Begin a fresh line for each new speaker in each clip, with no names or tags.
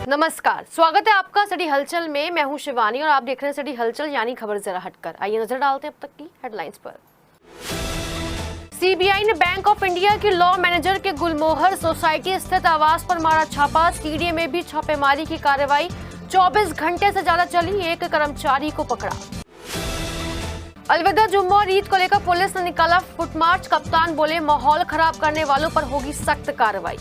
नमस्कार, स्वागत है आपका सिटी हलचल में। मैं हूं शिवानी और आप देख रहे हैं सिटी हलचल यानी खबर जरा हटकर। आइए नजर डालते हैं अब तक की हेडलाइंस पर। सीबीआई ने बैंक ऑफ इंडिया के लॉ मैनेजर के गुलमोहर सोसाइटी स्थित आवास पर मारा छापा। सीडीए में भी छापेमारी की कार्रवाई 24 घंटे से ज्यादा चली, एक कर्मचारी को पकड़ा। अलविदा जुम्मा और ईद को लेकर पुलिस ने निकाला फुट मार्च। कप्तान बोले माहौल खराब करने वालों पर होगी सख्त कार्रवाई।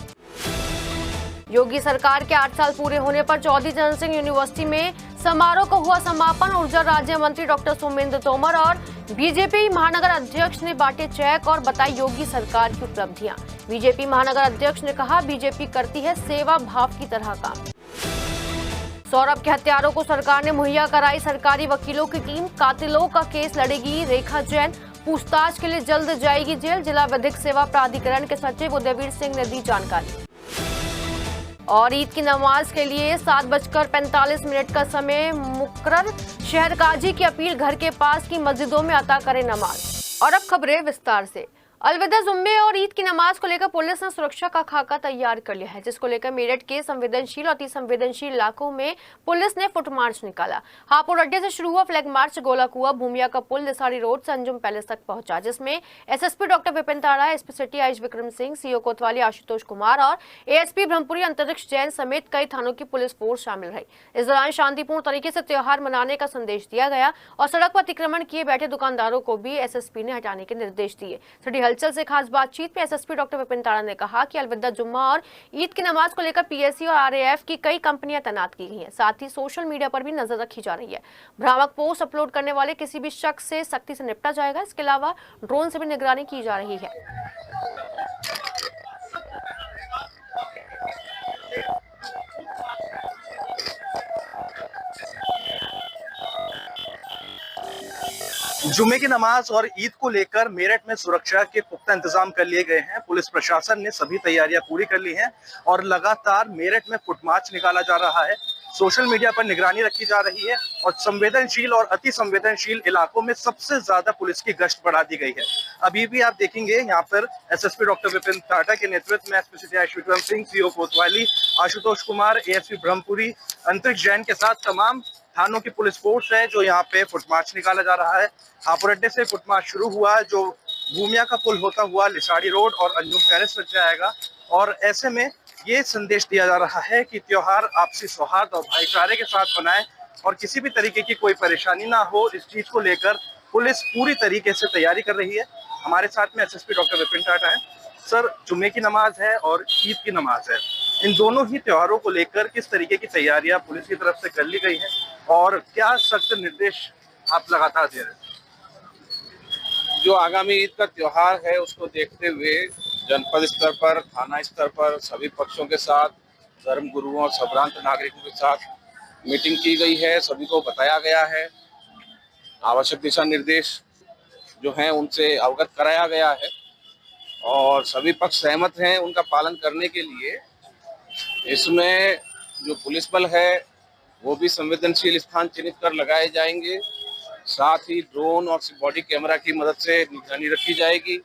योगी सरकार के 8 साल पूरे होने पर चौधरी चरण सिंह यूनिवर्सिटी में समारोह का हुआ समापन। ऊर्जा राज्य मंत्री डॉक्टर सोमेंद्र तोमर और बीजेपी महानगर अध्यक्ष ने बांटे चेक और बताई योगी सरकार की उपलब्धियां। बीजेपी महानगर अध्यक्ष ने कहा, बीजेपी करती है सेवा भाव की तरह काम। सौरभ के हत्यारों को सरकार ने मुहैया कराई सरकारी वकीलों की टीम। कातिलों का केस लड़ेगी रेखा जैन, पूछताछ के लिए जल्द जाएगी जेल। जिला विधिक सेवा प्राधिकरण के सचिव उदयवीर सिंह ने दी जानकारी। और ईद की नमाज के लिए 7:45 का समय मुकर्रर। शहर काजी की अपील, घर के पास की मस्जिदों में अता करें नमाज। और अब खबरें विस्तार से। अलविदा जुम्मे और ईद की नमाज को लेकर पुलिस ने सुरक्षा का खाका तैयार कर लिया है, जिसको लेकर मेरठ के संवेदनशील और अति संवेदनशील इलाकों में पुलिस ने फुट मार्च निकाला। हापुड़ अड्डे से शुरू हुआ फ्लैग मार्च गोला कुआ, भूमिया का पुल, निसारी रोड से अंजुम पैलेस तक पहुंचा, जिसमें एसएसपी डॉक्टर विपिन ताड़ा, SP city Ayush Vikram Singh, CO कोतवाली आशुतोष कुमार और एएसपी ब्रह्मपुरी अंतरिक्ष जैन समेत कई थानों की पुलिस फोर्स शामिल रही। इस दौरान शांतिपूर्ण तरीके से त्योहार मनाने का संदेश दिया गया और सड़क पर अतिक्रमण किए बैठे दुकानदारों को भी एसएसपी ने हटाने के निर्देश दिए। सिटी हलचल से खास बातचीत में एसएसपी डॉक्टर विपिन ताड़ा ने कहा कि अलविदा जुम्मा और ईद की नमाज को लेकर पीएससी और आरएएफ की कई कंपनियां तैनात की गई हैं। साथ ही सोशल मीडिया पर भी नजर रखी जा रही है। भ्रामक पोस्ट अपलोड करने वाले किसी भी शख्स से सख्ती से निपटा जाएगा। इसके अलावा ड्रोन से भी निगरानी की जा रही है।
जुम्मे की नमाज और ईद को लेकर मेरठ में सुरक्षा के पुख्ता इंतजाम कर लिए गए हैं। पुलिस प्रशासन ने सभी तैयारियां पूरी कर ली हैं और लगातार मेरठ में फुट मार्च निकाला जा रहा है। सोशल मीडिया पर निगरानी रखी जा रही है और संवेदनशील और अति संवेदनशील इलाकों में सबसे ज्यादा पुलिस की गश्त बढ़ा दी गई है। अभी भी आप देखेंगे यहाँ पर एसएसपी डॉक्टर विपिन ताड़ा के नेतृत्व में SP city Ayush Vikram Singh, CO कोतवाली आशुतोष कुमार, एएसपी ब्रह्मपुरी अंतरिक्ष जैन के साथ तमाम थानों की पुलिस फोर्स है जो यहाँ पे फुट मार्च निकाला जा रहा है। हापुड़ अड्डे से फुट मार्च शुरू हुआ जो भूमिया का पुल होता हुआ लिसाड़ी रोड और अंजुम पैलेस तक जाएगा और ऐसे में ये संदेश दिया जा रहा है कि त्योहार आपसी सौहार्द और भाईचारे के साथ मनाएं और किसी भी तरीके की कोई परेशानी ना हो। इस चीज को लेकर पुलिस पूरी तरीके से तैयारी कर रही है। हमारे साथ में एसएसपी डॉक्टर विपिन ताड़ा है। सर, जुम्मे की नमाज है और ईद की नमाज है, इन दोनों ही त्योहारों को लेकर किस तरीके की तैयारियां पुलिस की तरफ से कर ली गई हैं और क्या सख्त निर्देश आप लगातार दे रहे हैं?
जो आगामी ईद का त्योहार है उसको देखते हुए जनपद स्तर पर, थाना स्तर पर सभी पक्षों के साथ, धर्म गुरुओं और सभ्रांत नागरिकों के साथ मीटिंग की गई है। सभी को बताया गया है, आवश्यक दिशा निर्देश जो हैं उनसे अवगत कराया गया है और सभी पक्ष सहमत हैं उनका पालन करने के लिए। इसमें जो पुलिस बल है वो भी संवेदनशील स्थान चिन्हित कर लगाए जाएंगे। साथ ही ड्रोन और बॉडी कैमरा की मदद से निगरानी रखी जाएगी।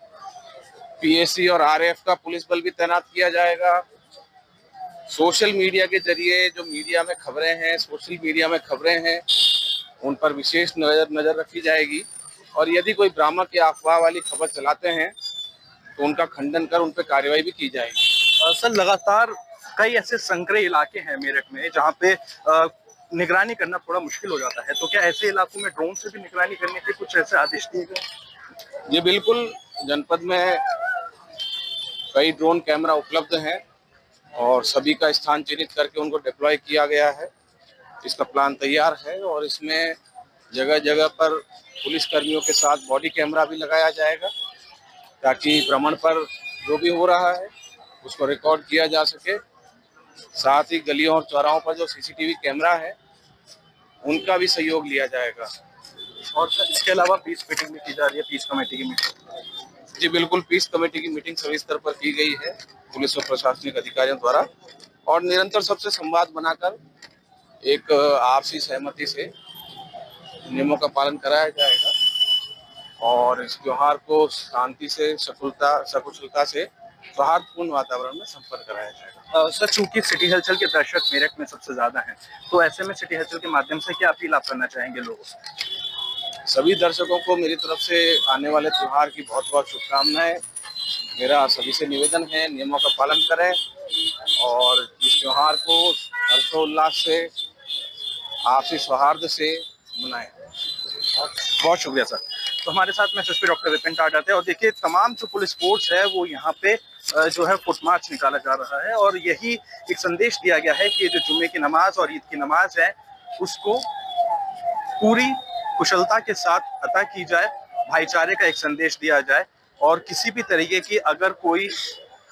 पीएससी और आरएएफ का पुलिस बल भी तैनात किया जाएगा। सोशल मीडिया के जरिए जो मीडिया में खबरें हैं, सोशल मीडिया में खबरें हैं, उन पर विशेष नजर रखी जाएगी और यदि कोई भ्रामक या अफवाह वाली खबर चलाते हैं तो उनका खंडन कर उन पर कार्रवाई भी की जाएगी।
सर, लगातार कई ऐसे संकरे इलाके हैं मेरठ में जहाँ पे निगरानी करना थोड़ा मुश्किल हो जाता है, तो क्या ऐसे इलाकों में ड्रोन से भी निगरानी करने के कुछ ऐसे आदेश दिए गए?
जी बिल्कुल, जनपद में कई ड्रोन कैमरा उपलब्ध हैं और सभी का स्थान चिन्हित करके उनको डिप्लॉय किया गया है। इसका प्लान तैयार है और इसमें जगह जगह पर पुलिस कर्मियों के साथ बॉडी कैमरा भी लगाया जाएगा ताकि भ्रमण पर जो भी हो रहा है उसको रिकॉर्ड किया जा सके। साथ ही गलियों और चौराहों पर जो सीसीटीवी कैमरा है उनका भी सहयोग लिया जाएगा।
और इसके अलावा पीस मीटिंग भी की जा रही है, पीस कमेटी की मीटिंग?
जी बिल्कुल, पीस कमेटी की मीटिंग सभी स्तर पर की गई है पुलिस और प्रशासनिक अधिकारियों द्वारा और निरंतर सबसे संवाद बनाकर एक आपसी सहमति से नियमों का पालन कराया जाएगा और इस त्योहार को शांति से, सकुशलता से सौहार्दपूर्ण वातावरण में संपन्न कराया जाएगा।
सर, चूंकि सिटी हलचल के दर्शक मेरठ में सबसे ज्यादा हैं, तो ऐसे में सिटी हलचल के माध्यम से क्या अपील आप करना चाहेंगे लोगों से?
सभी दर्शकों को मेरी तरफ से आने वाले त्योहार की बहुत बहुत शुभकामनाएं। मेरा सभी से निवेदन है, नियमों का पालन करें और इस त्योहार को हर्षोल्लास से, आपसी सौहार्द से मनाएं।
बहुत शुक्रिया सर। तो हमारे साथ में एसएसपी डॉक्टर विपिन टाडा थे और देखिए तमाम जो पुलिस फोर्स है वो यहाँ पे जो है फुट मार्च निकाला जा रहा है और यही एक संदेश दिया गया है कि जो जुम्मे की नमाज और ईद की नमाज है उसको पूरी कुशलता के साथ अदा की जाए, भाईचारे का एक संदेश दिया जाए और किसी भी तरीके की अगर कोई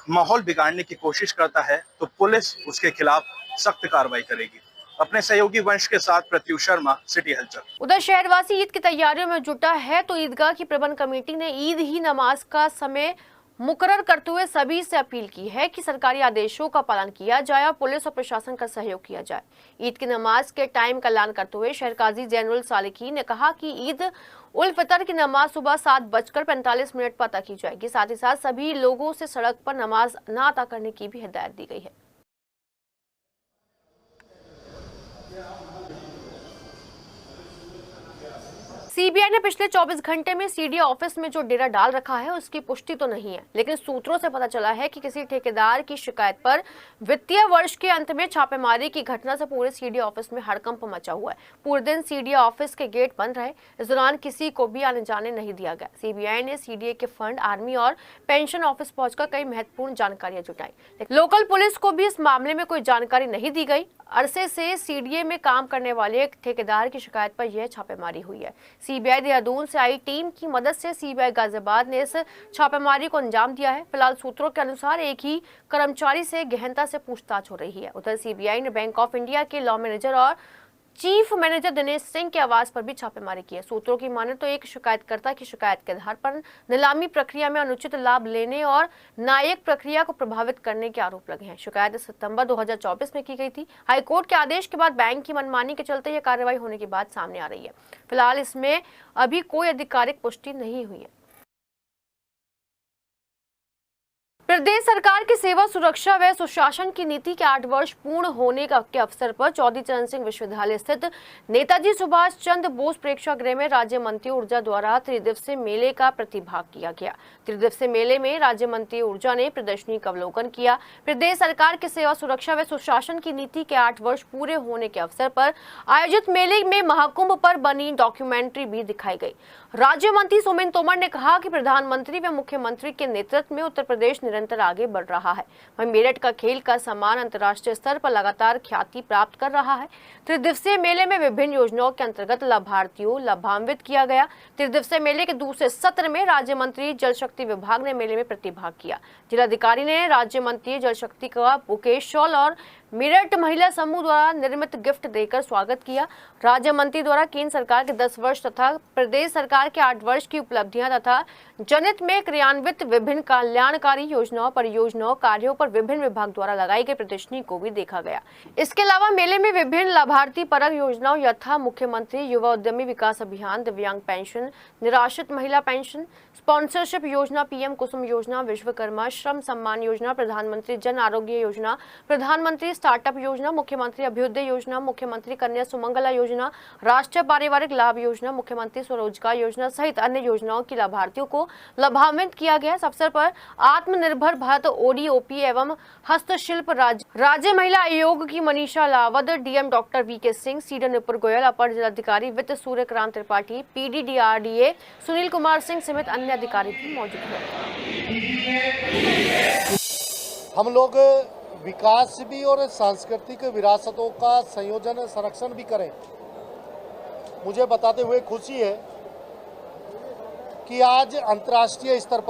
माहौल बिगाड़ने की कोशिश करता है तो पुलिस उसके खिलाफ सख्त कार्रवाई करेगी। अपने सहयोगी वंश के साथ प्रत्युष शर्मा, सिटी हलचल।
उधर शहरवासी ईद की तैयारियों में जुटा है तो ईदगाह की प्रबंध कमेटी ने ईद ही नमाज का समय मुकर्रर करते हुए सभी से अपील की है कि सरकारी आदेशों का पालन किया जाए और पुलिस और प्रशासन का सहयोग किया जाए। ईद की नमाज के टाइम का ऐलान करते हुए शहर काजी जैनुल सालिकीन ने कहा कि ईद उल फितर की नमाज सुबह 7:45 पर अदा की जाएगी। साथ ही साथ सभी लोगों से सड़क पर नमाज न अदा करने की भी हिदायत दी गई है। सीबीआई ने पिछले 24 घंटे में सीडीए ऑफिस में जो डेरा डाल रखा है उसकी पुष्टि तो नहीं है, लेकिन सूत्रों से पता चला है कि किसी ठेकेदार की शिकायत पर वित्तीय वर्ष के अंत में छापेमारी की घटना से पूरे सीडीए ऑफिस में हड़कंप मचा हुआ है। पूरे दिन सीडीए ऑफिस के गेट बंद रहे। इस दौरान किसी को भी आने जाने नहीं दिया गया। सीबीआई ने सीडीए के फंड, आर्मी और पेंशन ऑफिस पहुंचकर कई महत्वपूर्ण जानकारियां जुटाई। लोकल पुलिस को भी इस मामले में कोई जानकारी नहीं दी गई। अरसे से सीडीए में काम करने वाले एक ठेकेदार की शिकायत पर यह छापेमारी हुई है। सीबीआई देहरादून से आई टीम की मदद से सीबीआई गाजियाबाद ने इस छापेमारी को अंजाम दिया है। फिलहाल सूत्रों के अनुसार एक ही कर्मचारी से गहनता से पूछताछ हो रही है। उधर सीबीआई ने बैंक ऑफ इंडिया के लॉ मैनेजर और चीफ मैनेजर दिनेश सिंह के आवास पर भी छापेमारी की है। सूत्रों की माने तो एक शिकायतकर्ता की शिकायत के आधार पर नीलामी प्रक्रिया में अनुचित लाभ लेने और न्यायिक प्रक्रिया को प्रभावित करने के आरोप लगे हैं। शिकायत सितंबर 2024 में की गई थी। हाईकोर्ट के आदेश के बाद बैंक की मनमानी के चलते यह कार्रवाई होने की बात सामने आ रही है। फिलहाल इसमें अभी कोई आधिकारिक पुष्टि नहीं हुई है। प्रदेश सरकार की सेवा सुरक्षा व सुशासन की नीति के 8 वर्ष पूर्ण होने के अवसर पर चौधरी चरण सिंह विश्वविद्यालय स्थित नेताजी सुभाष चंद्र बोस प्रेक्षागृह में राज्य मंत्री ऊर्जा द्वारा त्रिदिवसीय मेले का प्रतिभाग किया गया। त्रिदिवसीय मेले में राज्य मंत्री ऊर्जा ने प्रदर्शनी का अवलोकन किया। प्रदेश सरकार की सेवा सुरक्षा व सुशासन की नीति के 8 वर्ष पूरे होने के अवसर पर आयोजित मेले में महाकुंभ पर बनी डॉक्यूमेंट्री भी दिखाई गई। राज्य मंत्री सोमेन तोमर ने कहा कि प्रधानमंत्री व मुख्यमंत्री के नेतृत्व में उत्तर प्रदेश निरंतर आगे बढ़ रहा है। वहीं मेरठ का खेल का सम्मान अंतर्राष्ट्रीय स्तर पर लगातार ख्याति प्राप्त कर रहा है। त्रिदिवसीय मेले में विभिन्न योजनाओं के अंतर्गत लाभार्थियों लाभान्वित किया गया। त्रिदिवसीय मेले के दूसरे सत्र में राज्य मंत्री जल शक्ति विभाग ने मेले में प्रतिभाग किया। जिलाधिकारी ने राज्य मंत्री जल शक्ति का बुके शॉल और मेरठ महिला समूह द्वारा निर्मित गिफ्ट देकर स्वागत किया। राज्य मंत्री द्वारा केंद्र सरकार के 10 वर्ष तथा प्रदेश सरकार के 8 वर्ष की उपलब्धियां तथा जनहित में क्रियान्वित विभिन्न कल्याणकारी योजनाओं परियोजनाओं कार्यों पर विभिन्न विभाग द्वारा लगाई गई प्रदर्शनी को भी देखा गया। इसके अलावा मेले में विभिन्न लाभार्थी परक योजनाओं यथा मुख्यमंत्री युवा उद्यमी विकास अभियान, दिव्यांग पेंशन, निराश्रित महिला पेंशन, स्पॉन्सरशिप योजना, पीएम कुसुम योजना, विश्वकर्मा श्रम सम्मान योजना, प्रधानमंत्री जन आरोग्य योजना, प्रधानमंत्री स्टार्टअप योजना, मुख्यमंत्री अभ्युदय योजना, मुख्यमंत्री कन्या सुमंगला योजना, राष्ट्रीय पारिवारिक लाभ योजना, मुख्यमंत्री स्वरोजगार योजना सहित अन्य योजनाओं की लाभार्थियों को लाभान्वित किया गया। इस अवसर पर आत्मनिर्भर भारत ओडीओपी एवं हस्तशिल्प राज्य महिला आयोग की Manisha Lavad, DM doctor V K Singh, सीडर नुपुर गोयल, अपर जिलाधिकारी वित्त सूर्यकांत त्रिपाठी, पीडीडीआरडीए सुनील कुमार सिंह समेत अन्य अधिकारी भी मौजूद हैं।
हम लोग विकास भी और सांस्कृतिक विरासतों का संयोजन संरक्षण भी करें। मुझे बताते हुए खुशी है कि आज अंतर्राष्ट्रीय स्तर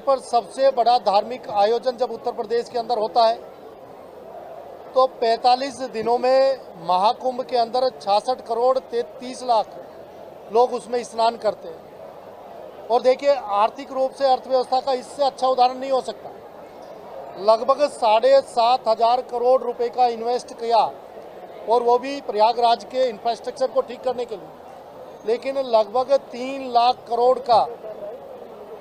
पर सबसे बड़ा धार्मिक आयोजन जब उत्तर प्रदेश के अंदर होता है तो 45 दिनों में महाकुंभ के अंदर 66 करोड़ 33 लाख लोग उसमें स्नान करते हैं। और देखिए, आर्थिक रूप से अर्थव्यवस्था का इससे अच्छा उदाहरण नहीं हो सकता। लगभग 7,500 करोड़ रुपए का इन्वेस्ट किया और वो भी प्रयागराज के इंफ्रास्ट्रक्चर को ठीक करने के लिए, लेकिन लगभग 3 लाख करोड़ का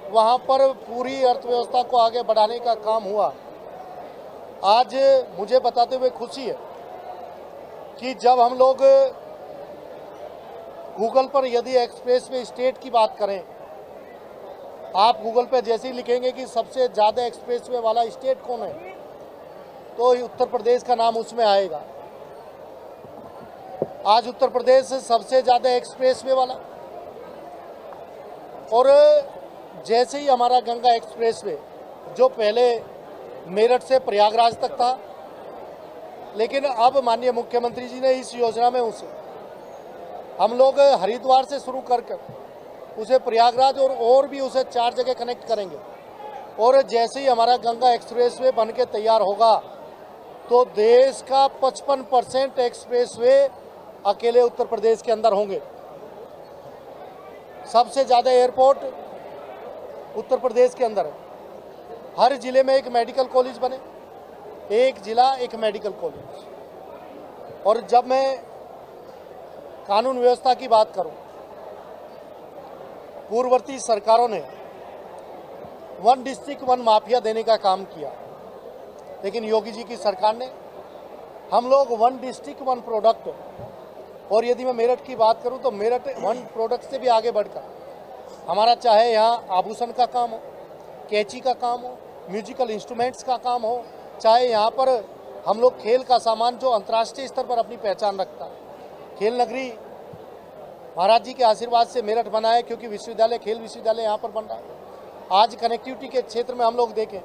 वहाँ पर पूरी अर्थव्यवस्था को आगे बढ़ाने का काम हुआ। आज मुझे बताते हुए खुशी है कि जब हम लोग गूगल पर यदि एक्सप्रेसवे स्टेट की बात करें, आप गूगल पर जैसे ही लिखेंगे कि सबसे ज़्यादा एक्सप्रेसवे वाला स्टेट कौन है, तो उत्तर प्रदेश का नाम उसमें आएगा। आज उत्तर प्रदेश सबसे ज़्यादा एक्सप्रेसवे वाला, और जैसे ही हमारा गंगा एक्सप्रेसवे जो पहले मेरठ से प्रयागराज तक था, लेकिन अब माननीय मुख्यमंत्री जी ने इस योजना में उसे हम लोग हरिद्वार से शुरू कर उसे प्रयागराज और भी उसे 4 जगह कनेक्ट करेंगे। और जैसे ही हमारा गंगा एक्सप्रेसवे बन के तैयार होगा तो देश का 55% एक्सप्रेसवे अकेले उत्तर प्रदेश के अंदर होंगे। सबसे ज़्यादा एयरपोर्ट उत्तर प्रदेश के अंदर है। हर जिले में एक मेडिकल कॉलेज बने, एक जिला एक मेडिकल कॉलेज। और जब मैं कानून व्यवस्था की बात करूं, पूर्ववर्ती सरकारों ने वन डिस्ट्रिक्ट वन माफिया देने का काम किया, लेकिन योगी जी की सरकार ने हम लोग वन डिस्ट्रिक्ट वन प्रोडक्ट, और यदि मैं मेरठ की बात करूं तो मेरठ वन प्रोडक्ट से भी आगे बढ़कर हमारा चाहे यहाँ आभूषण का काम हो, कैंची का काम हो, म्यूजिकल इंस्ट्रूमेंट्स का काम हो, चाहे यहाँ पर हम लोग खेल का सामान जो अंतर्राष्ट्रीय स्तर पर अपनी पहचान रखता है। खेल नगरी महाराज जी के आशीर्वाद से मेरठ बना है, क्योंकि विश्वविद्यालय खेल विश्वविद्यालय यहाँ पर बन रहा है। आज कनेक्टिविटी के क्षेत्र में हम लोग देखें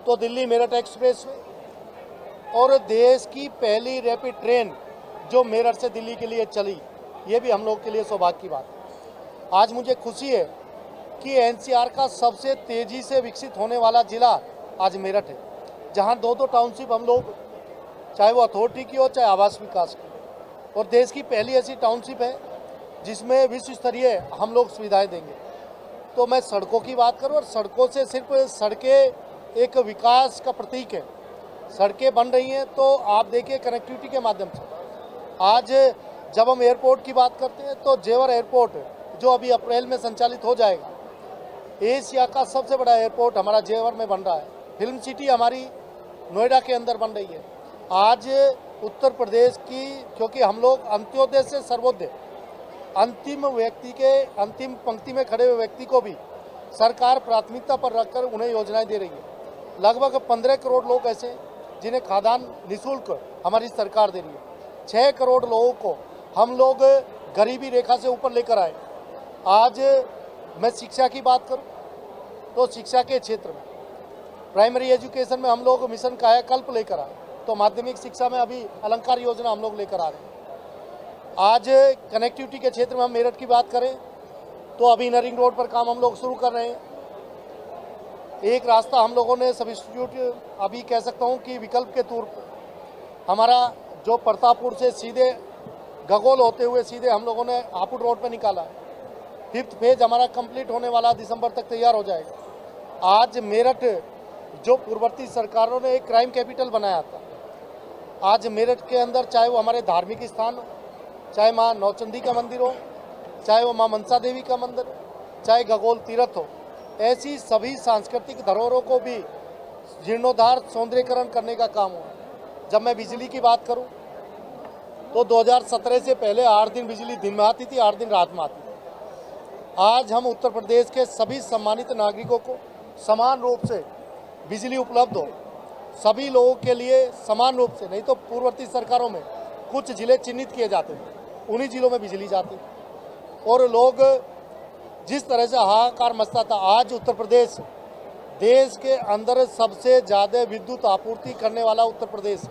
तो दिल्ली मेरठ एक्सप्रेसवे और देश की पहली रैपिड ट्रेन जो मेरठ से दिल्ली के लिए चली, ये भी हम लोग के लिए सौभाग्य की बात है। आज मुझे खुशी है कि एनसीआर का सबसे तेज़ी से विकसित होने वाला जिला आज मेरठ है, जहाँ 2 टाउनशिप हम लोग, चाहे वो अथॉरिटी की हो चाहे आवास विकास की, और देश की पहली ऐसी टाउनशिप है जिसमें विश्व स्तरीय हम लोग सुविधाएं देंगे। तो मैं सड़कों की बात करूं, और सड़कों से सिर्फ सड़कें एक विकास का प्रतीक है। सड़कें बन रही हैं तो आप देखिए कनेक्टिविटी के माध्यम से। आज जब हम एयरपोर्ट की बात करते हैं तो जेवर एयरपोर्ट जो अभी अप्रैल में संचालित हो जाएगा, एशिया का सबसे बड़ा एयरपोर्ट हमारा जेवर में बन रहा है। फिल्म सिटी हमारी नोएडा के अंदर बन रही है। आज उत्तर प्रदेश की, क्योंकि हम लोग अंत्योदय से सर्वोदय, अंतिम व्यक्ति के अंतिम पंक्ति में खड़े हुए व्यक्ति को भी सरकार प्राथमिकता पर रखकर उन्हें योजनाएं दे रही है। लगभग 15 करोड़ लोग ऐसे जिन्हें खाद्यान्न निःशुल्क हमारी सरकार दे रही है। 6 करोड़ लोगों को हम लोग गरीबी रेखा से ऊपर लेकर आए। आज मैं शिक्षा की बात करूं तो शिक्षा के क्षेत्र में प्राइमरी एजुकेशन में हम लोग मिशन कायाकल्प लेकर आए, तो माध्यमिक शिक्षा में अभी अलंकार योजना हम लोग लेकर आ रहे हैं। आज कनेक्टिविटी के क्षेत्र में हम मेरठ की बात करें तो अभी इनरिंग रोड पर काम हम लोग शुरू कर रहे हैं। एक रास्ता हम लोगों ने सब्स्टिट्यूट, अभी कह सकता हूं कि विकल्प के तौर पर हमारा जो प्रतापपुर से सीधे गगोल होते हुए सीधे हम लोगों ने हापुड़ रोड पर निकाला है। 5th फेज हमारा कंप्लीट होने वाला, दिसंबर तक तैयार हो जाएगा। आज मेरठ जो पूर्ववर्ती सरकारों ने एक क्राइम कैपिटल बनाया था, आज मेरठ के अंदर चाहे वो हमारे धार्मिक स्थान हो, चाहे माँ नौचंदी का मंदिर हो, चाहे वो माँ मनसा देवी का मंदिर हो, चाहे गगोल तीर्थ हो, ऐसी सभी सांस्कृतिक धरोहरों को भी जीर्णोद्धार सौंदर्यीकरण करने का काम हो। जब मैं बिजली की बात करूं तो 2017 से पहले 8 दिन बिजली दिन में आती थी, 8 दिन रात में आती थी। आज हम उत्तर प्रदेश के सभी सम्मानित नागरिकों को समान रूप से बिजली उपलब्ध हो, सभी लोगों के लिए समान रूप से। नहीं तो पूर्ववर्ती सरकारों में कुछ जिले चिन्हित किए जाते थे, उन्हीं जिलों में बिजली जाती थी और लोग जिस तरह से हाहाकार मचता था। आज उत्तर प्रदेश देश के अंदर सबसे ज़्यादा विद्युत आपूर्ति करने वाला उत्तर प्रदेश,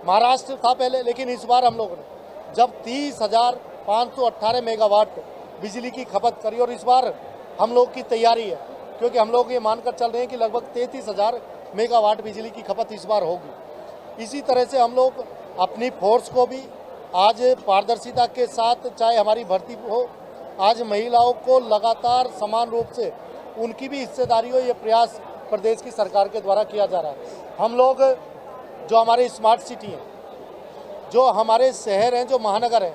महाराष्ट्र था पहले, लेकिन इस बार हम लोगों ने जब 30,518 मेगावाट बिजली की खपत करी, और इस बार हम लोग की तैयारी है, क्योंकि हम लोग ये मानकर चल रहे हैं कि लगभग 33,000 मेगावाट बिजली की खपत इस बार होगी। इसी तरह से हम लोग अपनी फोर्स को भी आज पारदर्शिता के साथ, चाहे हमारी भर्ती हो, आज महिलाओं को लगातार समान रूप से उनकी भी हिस्सेदारी हो, ये प्रयास प्रदेश की सरकार के द्वारा किया जा रहा है। हम लोग जो हमारे स्मार्ट सिटी हैं, जो हमारे शहर हैं, जो महानगर हैं,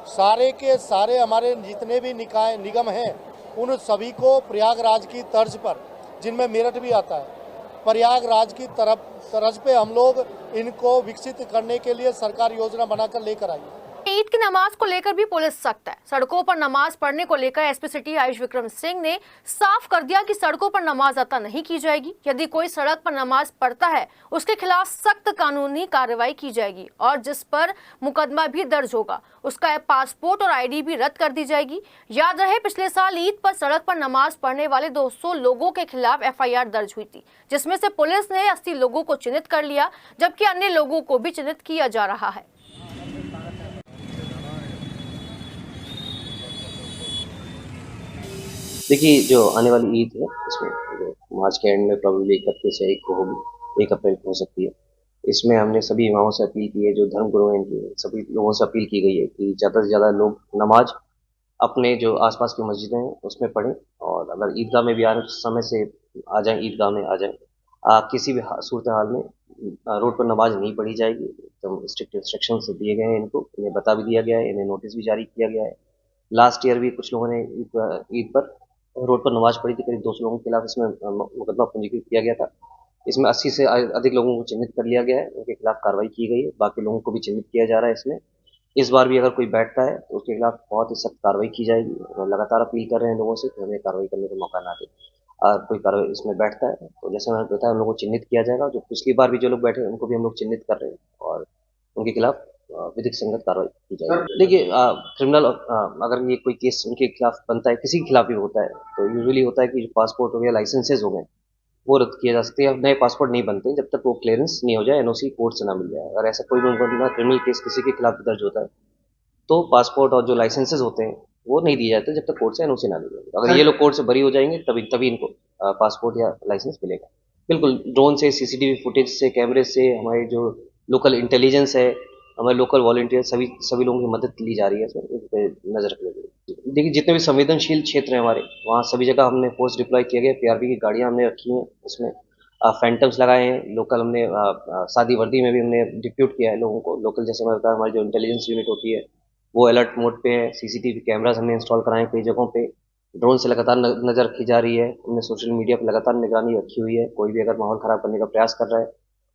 सारे के सारे हमारे जितने भी निकाय निगम हैं, उन सभी को प्रयागराज की तर्ज पर, जिनमें मेरठ भी आता है, प्रयागराज की तर्ज पे हम लोग इनको विकसित करने के लिए सरकार योजना बनाकर लेकर आई है।
ईद की नमाज को लेकर भी पुलिस सख्त है। सड़कों पर नमाज पढ़ने को लेकर एसपी सिटी आयुष विक्रम सिंह ने साफ कर दिया कि सड़कों पर नमाज अता नहीं की जाएगी। यदि कोई सड़क पर नमाज पढ़ता है उसके खिलाफ सख्त कानूनी कार्रवाई की जाएगी और जिस पर मुकदमा भी दर्ज होगा उसका पासपोर्ट और आईडी भी रद्द कर दी जाएगी। याद रहे, पिछले साल ईद पर सड़क पर नमाज पढ़ने वाले 200 लोगों के खिलाफ एफआईआर दर्ज हुई थी, जिसमें से पुलिस ने 80 लोगों को चिन्हित कर लिया, जबकि अन्य लोगों को भी चिन्हित किया जा रहा है।
देखिए, जो आने वाली ईद है इसमें जो मार्च के एंड में प्रॉब्लली 31 या 1 को होगी, 1 अप्रैल को हो सकती है। इसमें हमने सभी इमामों से अपील की है, जो धर्म गुरु हैं इनकी सभी लोगों से अपील की गई है कि ज़्यादा से ज़्यादा लोग नमाज अपने जो आसपास की मस्जिदें हैं उसमें पढ़ें और अगर ईदगाह में भी आने समय से आ जाएं, ईदगाह में आ जाएं। किसी भी सूरत हाल में रोड पर नमाज नहीं पढ़ी जाएगी। एकदम स्ट्रिक्ट इंस्ट्रक्शंस दिए गए हैं इनको, इन्हें बता भी दिया गया है, इन्हें नोटिस भी जारी किया गया है। लास्ट ईयर भी कुछ लोगों ने ईद पर रोड पर नमाज पढ़ी थी, करीब 200 लोगों के खिलाफ इसमें मुकदमा पंजीकृत किया गया था। इसमें 80 से अधिक लोगों को चिन्हित कर लिया गया है, उनके खिलाफ कार्रवाई की गई है, बाकी लोगों को भी चिन्हित किया जा रहा है। इसमें इस बार भी अगर कोई बैठता है तो उसके खिलाफ बहुत ही सख्त कार्रवाई की जाएगी और लगातार अपील कर रहे हैं लोगों से कि हमें कार्रवाई करने का मौका ना दे। और कोई कार्रवाई इसमें बैठता है तो जैसे मैंने बताया उन लोगों को चिन्हित किया जाएगा। जो पिछली बार भी जो लोग बैठे उनको भी हम लोग चिन्हित कर रहे हैं और उनके खिलाफ विधिक संगत कार्रवाई की जाएगी। देखिए, क्रिमिनल अगर ये कोई केस उनके खिलाफ बनता है, किसी के खिलाफ भी होता है, तो यूजुअली होता है कि जो पासपोर्ट हो गया, लाइसेंसेज हो गए, वो रद्द किए जा सकते हैं। नए पासपोर्ट नहीं बनते जब तक वो क्लियरेंस नहीं हो जाए, एनओसी कोर्ट से ना मिल जाए। अगर ऐसा कोई भी उनका क्रिमिनल केस किसी के खिलाफ दर्ज होता है तो पासपोर्ट और जो लाइसेंसेज होते हैं वो नहीं दिए जाते जब तक कोर्ट से एनओसी ना मिले। अगर ये लोग कोर्ट से बरी हो जाएंगे तभी इनको पासपोर्ट या लाइसेंस मिलेगा। बिल्कुल, ड्रोन से, सीसीटीवी फुटेज से, कैमरे से, हमारे जो लोकल इंटेलिजेंस है, हमारे लोकल वॉलंटियर, सभी लोगों की मदद ली जा रही है। इस पे नजर रखने के लिए देखिए, जितने भी संवेदनशील क्षेत्र हैं हमारे, वहाँ सभी जगह हमने फोर्स डिप्लॉय किया गया। पीआरपी की गाड़ियाँ हमने रखी हैं, उसमें फैंटम्स लगाए हैं। लोकल हमने सादी वर्दी में भी हमने डिप्यूट किया है लोगों को। लोकल जैसे मैं बताया, हमारी जो इंटेलिजेंस यूनिट होती है वो अलर्ट मोड पे है। सीसीटीवी कैमरास हमने इंस्टॉल कराए हैं कई जगहों पे। ड्रोन से लगातार नजर रखी जा रही है। हमने सोशल मीडिया पर लगातार निगरानी रखी हुई है। कोई भी अगर माहौल खराब करने का प्रयास कर रहा है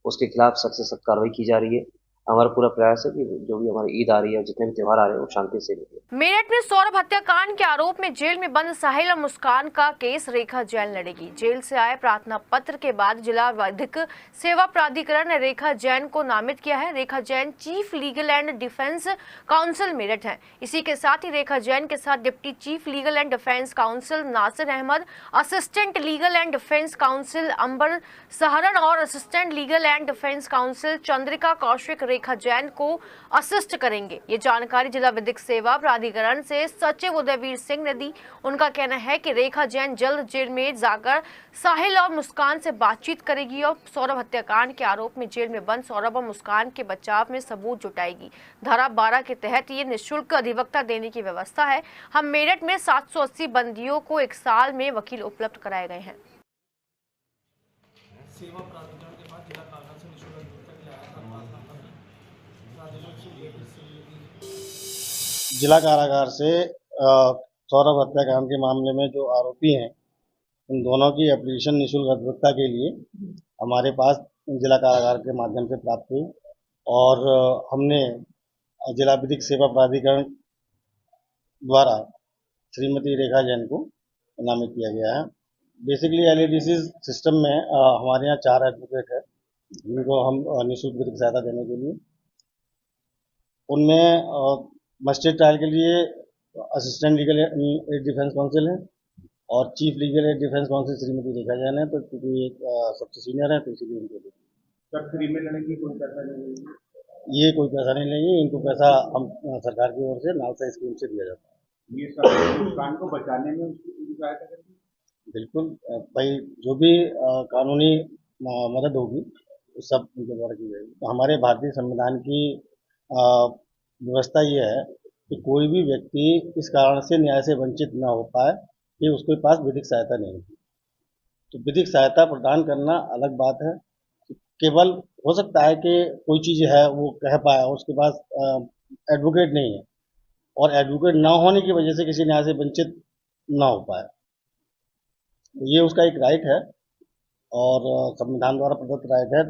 उसके खिलाफ सख्त से सख्त कार्रवाई की जा रही है। हमारा पूरा प्रयास है कि जो भी हमारी ईद आ रही है, जितने भी त्योहार आ रहे हैं, वो शांति से निकले।
मेरठ में सौरभ हत्याकांड के आरोप में जेल में बंद साहिल और मुस्कान का केस रेखा जैन लड़ेगी। जेल से आए प्रार्थना पत्र के बाद जिला विधिक सेवा प्राधिकरण ने रेखा जैन को नामित किया है। Rekha Jain chief legal and defence counsel Meerut है। इसी के साथ ही रेखा जैन के साथ deputy chief legal and defence counsel Nasir Ahmad, assistant legal and defence counsel Amber Saharan और assistant legal and defence counsel Chandrika Kaushik Rekha Jain को असिस्ट करेंगे। ये जानकारी जिला विधिक सेवा प्राधिकरण से सचिव उदयवीर सिंह ने दी। उनका कहना है कि रेखा जैन जल्द जेल में जाकर साहिल और मुस्कान से बातचीत करेगी और सौरभ हत्याकांड के आरोप में जेल में बंद सौरभ और मुस्कान के बचाव में सबूत जुटाएगी। धारा 12 के तहत ये निःशुल्क अधिवक्ता देने की व्यवस्था है। हम मेरठ में 780 बंदियों को 1 साल में वकील उपलब्ध कराए गए हैं।
सेवा प्राधिकरण के बाद जिला कारागार से निःशुल्क अधिवक्ता के लिए आया था 5 नंबर
जिला कारागार से सौरभ हत्याकांड के मामले में जो आरोपी हैं उन दोनों की एप्लीकेशन निःशुल्क अधिवक्ता के लिए हमारे पास जिला कारागार के माध्यम से प्राप्त हुई और हमने जिला विधिक सेवा प्राधिकरण द्वारा श्रीमती रेखा जैन को नामित किया गया है। बेसिकली एलएडीसी सिस्टम में हमारे यहाँ 4 एडवोकेट है जिनको हम निःशुल्क विधिक सहायता देने के लिए, उनमें मजिस्ट्रेट ट्रायल के लिए assistant legal aid defence counsel है और chief legal aid defence counsel Shrimati Rekha Jain है। तो क्योंकि एक सबसे सीनियर है तो इसीलिए उनको
सर फ्री में लड़ने की कोई पैसा नहीं लेंगे?
ये कोई पैसा नहीं लेंगे, इनको पैसा हम सरकार की ओर से नालसा स्कीम से दिया जाता है।
ये सब मुस्कान को बचाने में उसकी पूरी सहायता करेंगे?
बिल्कुल भाई, जो भी कानूनी मदद होगी वो सब उनके द्वारा की जाएगी। तो हमारे भारतीय संविधान की व्यवस्था ये है कि कोई भी व्यक्ति इस कारण से न्याय से वंचित न हो पाए कि उसके पास विधिक सहायता नहीं होती। तो विधिक सहायता प्रदान करना अलग बात है। केवल हो सकता है कि कोई चीज़ है वो कह पाया, उसके पास एडवोकेट नहीं है और एडवोकेट ना होने की वजह से किसी न्याय से वंचित
ना हो पाया। तो ये उसका एक राइट है और संविधान द्वारा प्रदत्त राइट है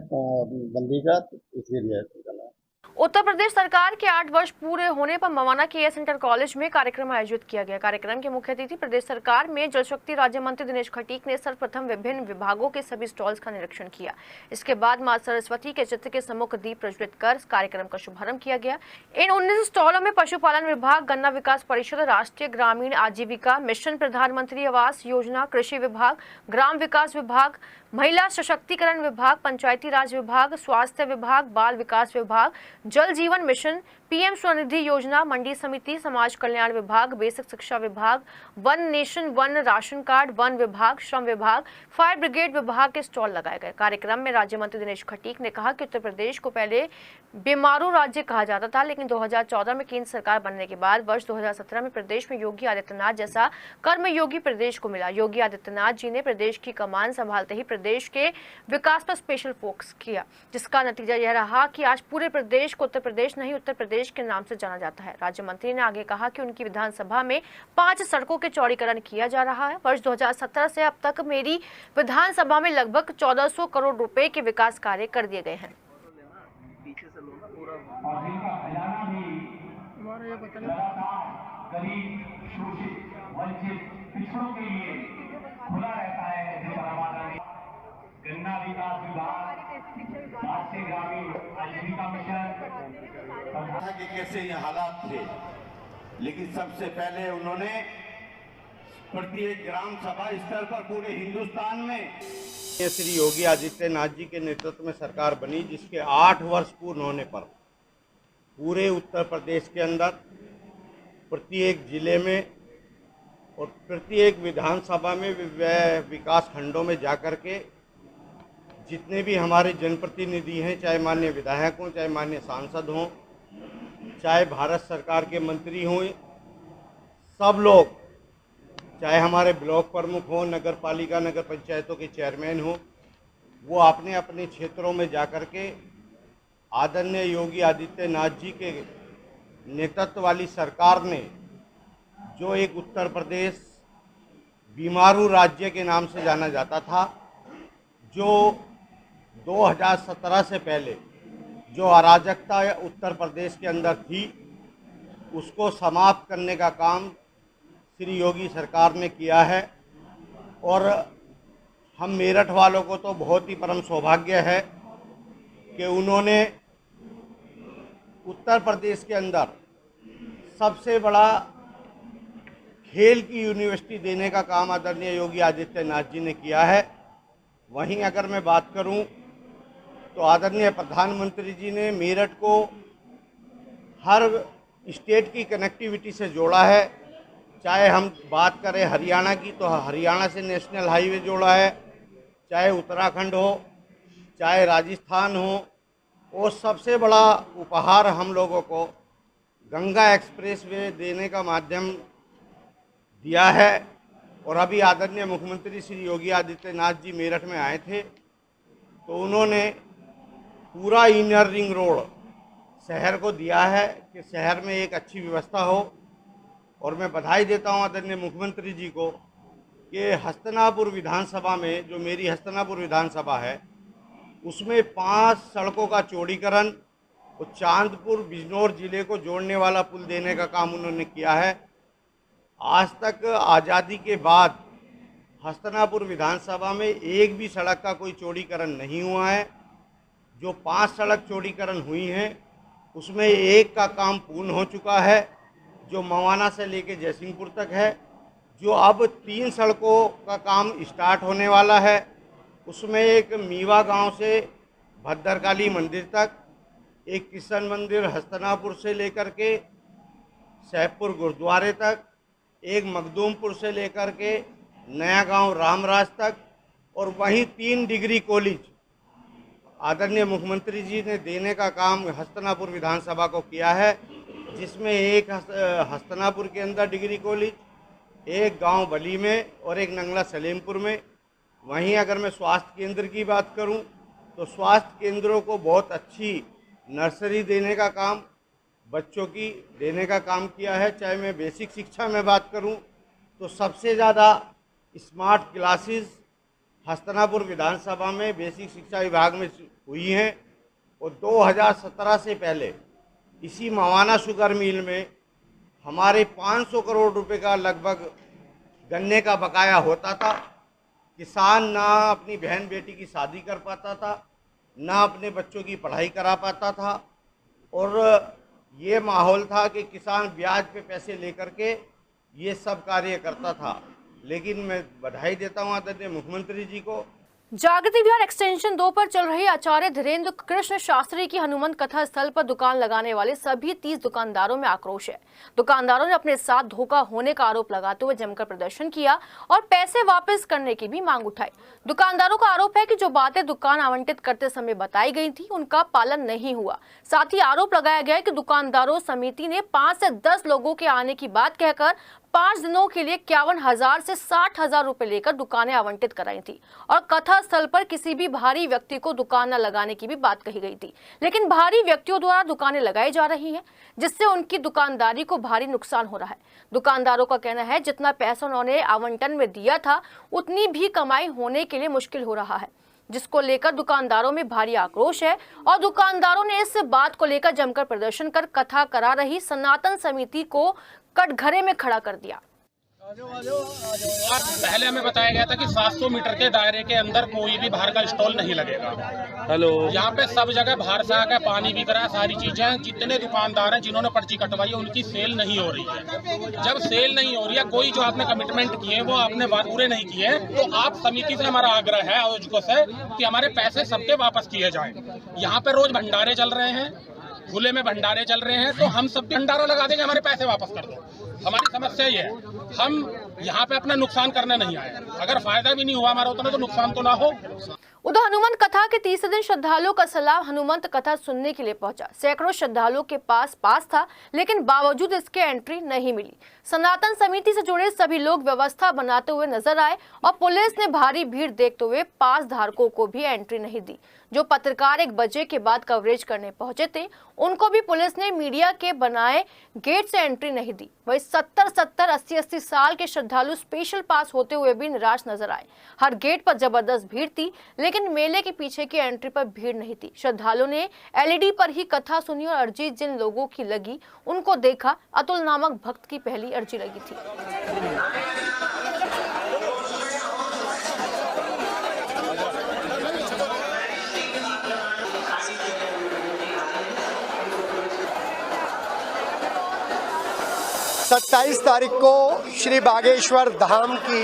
बंदी का, तो इसलिए रियायत करना है।
उत्तर प्रदेश सरकार के 8 वर्ष पूरे होने पर मवाना के एस इंटर कॉलेज में कार्यक्रम आयोजित किया गया। कार्यक्रम के मुख्य अतिथि प्रदेश सरकार में जल शक्ति राज्य मंत्री दिनेश खटीक ने सर्वप्रथम विभिन्न विभागों के सभी स्टॉल्स का निरीक्षण किया। इसके बाद मां सरस्वती के चित्र के सम्मुख दीप प्रज्वलित कर कार्यक्रम का शुभारंभ किया गया। इन 19 स्टॉलों में पशुपालन विभाग, गन्ना विकास परिषद, राष्ट्रीय ग्रामीण आजीविका मिशन, प्रधानमंत्री आवास योजना, कृषि विभाग, ग्राम विकास विभाग, महिला सशक्तिकरण विभाग, पंचायती राज विभाग, स्वास्थ्य विभाग, बाल विकास विभाग, जल जीवन मिशन, पीएम स्वनिधि योजना, मंडी समिति, समाज कल्याण विभाग, बेसिक शिक्षा विभाग, one nation one ration card, one विभाग, श्रम विभाग, फायर ब्रिगेड विभाग के स्टॉल लगाए गए। कार्यक्रम में राज्य मंत्री दिनेश खटीक ने कहा कि उत्तर प्रदेश को पहले बीमारू राज्य कहा जाता था, लेकिन 2014 में केंद्र सरकार बनने के बाद वर्ष 2017 में प्रदेश में योगी आदित्यनाथ जैसा कर्मयोगी प्रदेश को मिला। योगी आदित्यनाथ जी ने प्रदेश की कमान संभालते ही प्रदेश के विकास पर स्पेशल फोकस किया, जिसका नतीजा यह रहा कि आज पूरे प्रदेश को उत्तर प्रदेश नहीं उत्तर प्रदेश के नाम से जाना जाता है। राज्य मंत्री ने आगे कहा कि उनकी विधानसभा में 5 सड़कों के चौड़ीकरण किया जा रहा है। वर्ष 2017 से अब तक मेरी विधानसभा में लगभग 1400 करोड़ रुपए के विकास कार्य कर दिए गए हैं।
गन्ना विकास विभाग, राष्ट्रीय ग्रामीण आजीविका मिशन, के कैसे ये हालात थे, लेकिन सबसे पहले उन्होंने प्रत्येक ग्राम सभा स्तर पर पूरे हिंदुस्तान में
श्री योगी आदित्यनाथ जी के नेतृत्व में सरकार बनी, जिसके 8 वर्ष पूर्ण होने पर पूरे उत्तर प्रदेश के अंदर प्रत्येक जिले में और प्रत्येक विधानसभा में विकास खंडों में जाकर के जितने भी हमारे जनप्रतिनिधि हैं, चाहे माननीय विधायक हों, चाहे माननीय सांसद हों, चाहे भारत सरकार के मंत्री हों, सब लोग, चाहे हमारे ब्लॉक प्रमुख हों, नगर पालिका नगर पंचायतों के चेयरमैन हों, वो अपने अपने क्षेत्रों में जाकर के आदरणीय योगी आदित्यनाथ जी के नेतृत्व वाली सरकार ने जो एक उत्तर प्रदेश बीमारू राज्य के नाम से जाना जाता था, जो 2017 से पहले जो अराजकता उत्तर प्रदेश के अंदर थी, उसको समाप्त करने का काम श्री योगी सरकार ने किया है। और हम मेरठ वालों को तो बहुत ही परम सौभाग्य है कि उन्होंने उत्तर प्रदेश के अंदर सबसे बड़ा खेल की यूनिवर्सिटी देने का काम आदरणीय योगी आदित्यनाथ जी ने किया है। वहीं अगर मैं बात करूं तो आदरणीय प्रधानमंत्री जी ने मेरठ को हर स्टेट की कनेक्टिविटी से जोड़ा है। चाहे हम बात करें हरियाणा की, तो हरियाणा से नेशनल हाईवे जोड़ा है, चाहे उत्तराखंड हो, चाहे राजस्थान हो। और सबसे बड़ा उपहार हम लोगों को गंगा एक्सप्रेस वे देने का माध्यम दिया है। और अभी आदरणीय मुख्यमंत्री श्री योगी आदित्यनाथ जी मेरठ में आए थे, तो उन्होंने पूरा इनर रिंग रोड शहर को दिया है कि शहर में एक अच्छी व्यवस्था हो। और मैं बधाई देता हूं आदरणीय मुख्यमंत्री जी को कि हस्तिनापुर विधानसभा में, जो मेरी हस्तिनापुर विधानसभा है, उसमें 5 सड़कों का चौड़ीकरण और चांदपुर बिजनौर जिले को जोड़ने वाला पुल देने का काम उन्होंने किया है। आज तक आज़ादी के बाद हस्तिनापुर विधानसभा में एक भी सड़क का कोई चौड़ीकरण नहीं हुआ है। जो 5 सड़क चौड़ीकरण हुई हैं, उसमें एक का काम पूर्ण हो चुका है, जो मवाना से लेके जयसिंहपुर तक है। जो अब 3 सड़कों का काम स्टार्ट होने वाला है, उसमें एक मीवा गांव से भद्रकाली मंदिर तक, एक किशन मंदिर हस्तिनापुर से लेकर के सैदपुर गुरुद्वारे तक, एक मखदूमपुर से लेकर के नया गांव रामराज तक, और वहीं 3 डिग्री कॉलेज आदरणीय मुख्यमंत्री जी ने देने का काम हस्तिनापुर विधानसभा को किया है, जिसमें एक हस्तिनापुर के अंदर डिग्री कॉलेज, एक गांव बली में और एक नंगला सलेमपुर में। वहीं अगर मैं स्वास्थ्य केंद्र की बात करूं, तो स्वास्थ्य केंद्रों को बहुत अच्छी नर्सरी देने का काम, बच्चों की देने का काम किया है। चाहे मैं बेसिक शिक्षा में बात करूं, तो सबसे ज़्यादा स्मार्ट क्लासेस हस्तनापुर विधानसभा में बेसिक शिक्षा विभाग में हुई हैं और 2017 से पहले इसी मवाना शुगर मिल में हमारे 500 करोड़ रुपए का लगभग गन्ने का बकाया होता था। किसान ना अपनी बहन बेटी की शादी कर पाता था, ना अपने बच्चों की पढ़ाई करा पाता था और ये माहौल था कि किसान ब्याज पे पैसे लेकर के ये सब कार्य करता था। लेकिन मैं बधाई देता हूँ आदरणीय मुख्यमंत्री जी को।
जागृति विहार एक्सटेंशन 2 पर चल रही आचार्य धीरेन्द्र कृष्ण शास्त्री की हनुमंत कथा स्थल पर दुकान लगाने वाले सभी 30 दुकानदारों में आक्रोश है। दुकानदारों ने अपने साथ धोखा होने का आरोप लगाते हुए जमकर प्रदर्शन किया और पैसे वापस करने की भी मांग उठाई। दुकानदारों का आरोप है कि जो बातें दुकान आवंटित करते समय बताई गई थी उनका पालन नहीं हुआ। साथ ही आरोप लगाया गया कि दुकानदारों समिति ने 5 से 10 लोगों के आने की बात कहकर 5 दिनों के लिए 51,000 से 60,000 रुपए लेकर दुकानें आवंटित कराई थी और कथा स्थल पर किसी भी भारी व्यक्ति को दुकान न लगाने की भी बात कही गई थी। लेकिन भारी व्यक्तियों द्वारा दुकानें लगाई जा रही हैं, जिससे उनकी दुकानदारी को भारी नुकसान हो रहा है। दुकानदारों का कहना है जितना पैसा उन्होंने आवंटन में दिया था उतनी भी कमाई होने के लिए मुश्किल हो रहा है, जिसको लेकर दुकानदारों में भारी आक्रोश है और दुकानदारों ने इस बात को लेकर जमकर प्रदर्शन कर कथा करा रही सनातन समिति को कटघरे में खड़ा कर दिया।
पहले हमें बताया गया था कि 700 मीटर के दायरे के अंदर कोई भी बाहर का स्टॉल नहीं लगेगा। यहाँ पे सब जगह बाहर से आकर पानी बिक रहा है, सारी चीजें। जितने दुकानदार हैं जिन्होंने पर्ची कटवाई है उनकी सेल नहीं हो रही है। जब सेल नहीं हो रही है, कोई जो आपने कमिटमेंट किए वो आपने पूरे नहीं किए, तो आप समिति से हमारा आग्रह है आयोजकों से कि हमारे पैसे सबके वापस किए जाएं। यहाँ पे रोज भंडारे चल रहे हैं, खुले में भंडारे चल रहे हैं, तो हम सब भंडारा लगा देंगे, हमारे पैसे वापस कर दो। हमारी समस्या ये है, हम यहाँ पे अपना नुकसान करने नहीं आए। अगर फायदा भी नहीं हुआ हमारा उतना तो नुकसान तो ना हो।
उधर हनुमंत कथा के तीसरे दिन श्रद्धालुओं का सैलाब हनुमंत कथा सुनने के लिए पहुंचा। सैकड़ों श्रद्धालुओं के पास था, लेकिन बावजूद इसके एंट्री नहीं मिली। सनातन समिति से जुड़े सभी लोग व्यवस्था बनाते हुए नजर आए और पुलिस ने भारी भीड़ देखते हुए पास धारकों को भी एंट्री नहीं दी। जो पत्रकार 1 बजे के बाद कवरेज करने पहुंचे थे उनको भी पुलिस ने मीडिया के बनाए गेट से एंट्री नहीं दी। वही 70, 80 साल के श्रद्धालु स्पेशल पास होते हुए भी निराश नजर आए। हर गेट पर जबरदस्त भीड़ थी, लेकिन मेले के पीछे की एंट्री पर भीड़ नहीं थी। श्रद्धालुओं ने LED पर ही कथा सुनी और अर्जी जिन लोगों की लगी उनको देखा। अतुल नामक भक्त की पहली अर्जी लगी थी।
27 तारीख को श्री बागेश्वर धाम की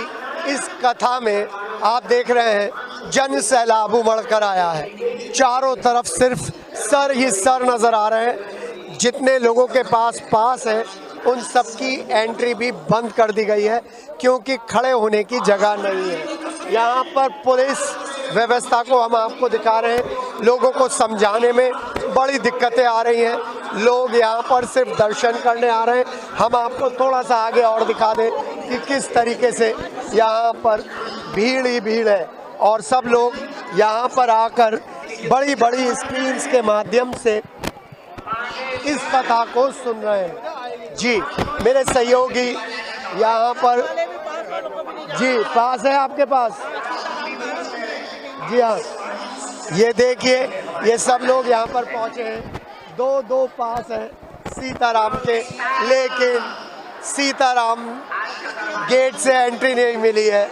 इस कथा में आप देख रहे हैं जन सैलाब उमड़ कर आया है। चारों तरफ सिर्फ सर ही सर नजर आ रहे हैं। जितने लोगों के पास है उन सब की एंट्री भी बंद कर दी गई है, क्योंकि खड़े होने की जगह नहीं है। यहाँ पर पुलिस व्यवस्था को हम आपको दिखा रहे हैं। लोगों को समझाने में बड़ी दिक्कतें आ रही हैं। लोग यहाँ पर सिर्फ दर्शन करने आ रहे हैं। हम आपको थोड़ा सा आगे और दिखा दें कि किस तरीके से यहाँ पर भीड़ ही भीड़ है और सब लोग यहाँ पर आकर बड़ी बड़ी स्क्रीन्स के माध्यम से इस कथा को सुन रहे हैं। जी मेरे सहयोगी यहाँ पर जी पास है, आपके पास जी हाँ, ये देखिए ये सब लोग यहाँ पर पहुँचे हैं। 2 पास हैं सीताराम के, लेकिन सीताराम गेट से एंट्री नहीं मिली है।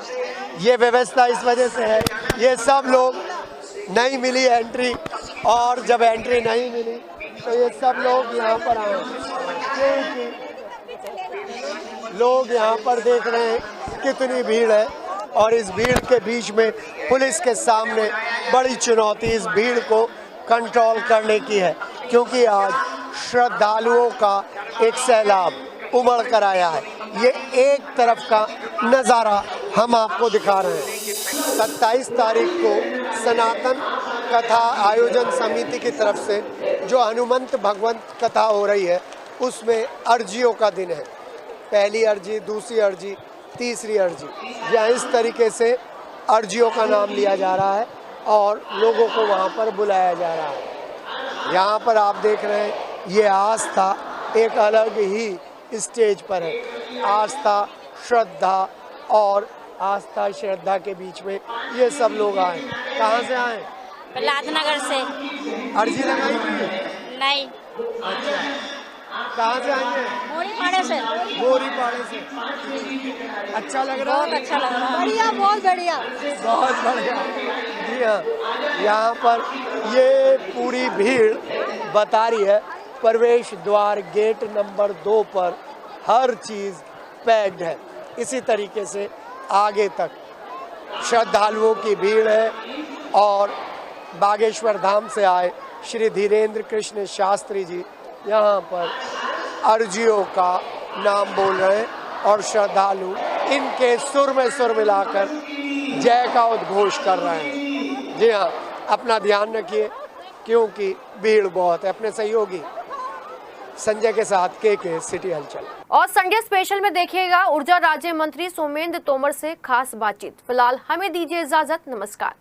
ये व्यवस्था इस वजह से है, ये सब लोग नहीं मिली एंट्री, और जब एंट्री नहीं मिली तो ये सब लोग यहाँ पर आए, क्योंकि लोग यहाँ पर देख रहे हैं कितनी भीड़ है। और इस भीड़ के बीच में पुलिस के सामने बड़ी चुनौती इस भीड़ को कंट्रोल करने की है, क्योंकि आज श्रद्धालुओं का एक सैलाब उमड़ कर आया है। ये एक तरफ का नज़ारा हम आपको दिखा रहे हैं। 27 तारीख को सनातन कथा आयोजन समिति की तरफ से जो हनुमंत भगवंत कथा हो रही है उसमें अर्जियों का दिन है। पहली अर्जी, दूसरी अर्जी, तीसरी अर्जी, या इस तरीके से अर्जियों का नाम लिया जा रहा है और लोगों को वहाँ पर बुलाया जा रहा है। यहाँ पर आप देख रहे हैं ये आस्था एक अलग ही स्टेज पर है। आस्था श्रद्धा और आस्था श्रद्धा के बीच में ये सब लोग आए। कहाँ से आए?
प्रहलादनगर से।
अर्जी लगाई थी?
नहीं।
अच्छा, कहाँ से आएंगे?
मोरीपाड़े से।
मोरीपाड़े से। अच्छा लग रहा है?
बहुत अच्छा लग रहा है।
बढ़िया, बहुत बढ़िया,
बहुत बढ़िया। जी हाँ, यहाँ पर ये पूरी भीड़ बता रही है प्रवेश द्वार गेट नंबर 2 पर हर चीज़ पैक्ड है। इसी तरीके से आगे तक श्रद्धालुओं की भीड़ है और बागेश्वर धाम से आए श्री धीरेन्द्र कृष्ण शास्त्री जी यहाँ पर अर्जियों का नाम बोल रहे हैं और श्रद्धालु इनके सुर में सुर मिलाकर जय का उद्घोष कर रहे हैं। जी हाँ, अपना ध्यान रखिए क्योंकि भीड़ बहुत है। अपने सहयोगी संजय के साथ के सिटी हलचल।
और संडे स्पेशल में देखिएगा ऊर्जा राज्य मंत्री सोमेंद्र तोमर से खास बातचीत। फिलहाल हमें दीजिए इजाजत, नमस्कार।